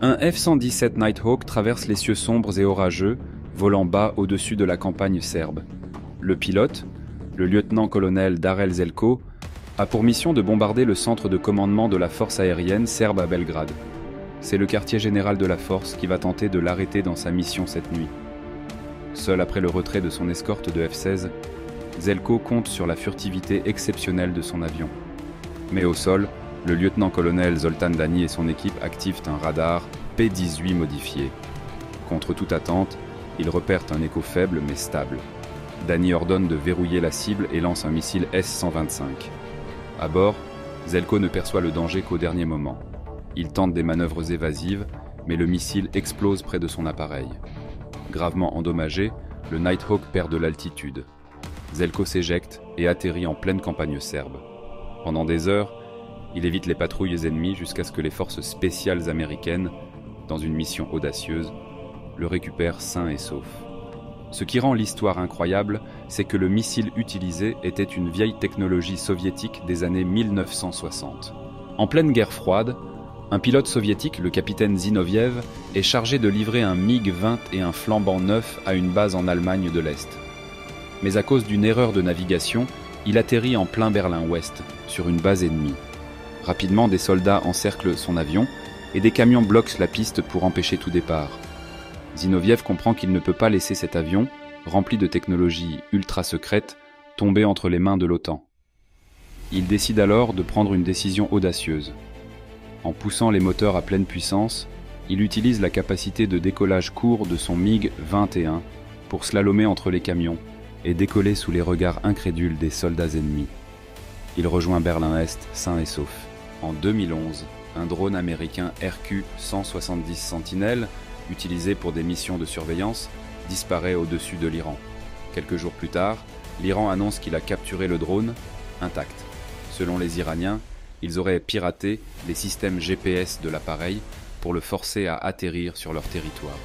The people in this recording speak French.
Un F-117 Nighthawk traverse les cieux sombres et orageux, volant bas au-dessus de la campagne serbe. Le pilote, le lieutenant-colonel Darel Željko, a pour mission de bombarder le centre de commandement de la force aérienne serbe à Belgrade. C'est le quartier général de la force qui va tenter de l'arrêter dans sa mission cette nuit. Seul après le retrait de son escorte de F-16, Željko compte sur la furtivité exceptionnelle de son avion. Mais au sol, le lieutenant-colonel Zoltan Dani et son équipe activent un radar P-18 modifié. Contre toute attente, ils repèrent un écho faible mais stable. Dani ordonne de verrouiller la cible et lance un missile S-125. À bord, Željko ne perçoit le danger qu'au dernier moment. Il tente des manœuvres évasives, mais le missile explose près de son appareil. Gravement endommagé, le Nighthawk perd de l'altitude. Željko s'éjecte et atterrit en pleine campagne serbe. Pendant des heures, il évite les patrouilles ennemies jusqu'à ce que les forces spéciales américaines, dans une mission audacieuse, le récupèrent sain et sauf. Ce qui rend l'histoire incroyable, c'est que le missile utilisé était une vieille technologie soviétique des années 1960. En pleine guerre froide, un pilote soviétique, le capitaine Zinoviev, est chargé de livrer un MiG-20 et un flambant neuf à une base en Allemagne de l'Est. Mais à cause d'une erreur de navigation, il atterrit en plein Berlin-Ouest, sur une base ennemie. Rapidement, des soldats encerclent son avion et des camions bloquent la piste pour empêcher tout départ. Zinoviev comprend qu'il ne peut pas laisser cet avion, rempli de technologies ultra secrètes, tomber entre les mains de l'OTAN. Il décide alors de prendre une décision audacieuse. En poussant les moteurs à pleine puissance, il utilise la capacité de décollage court de son MiG-21 pour slalomer entre les camions et décoller sous les regards incrédules des soldats ennemis. Il rejoint Berlin-Est sain et sauf. En 2011, un drone américain RQ-170 Sentinel, utilisé pour des missions de surveillance, disparaît au-dessus de l'Iran. Quelques jours plus tard, l'Iran annonce qu'il a capturé le drone, intact. Selon les Iraniens, ils auraient piraté les systèmes GPS de l'appareil pour le forcer à atterrir sur leur territoire.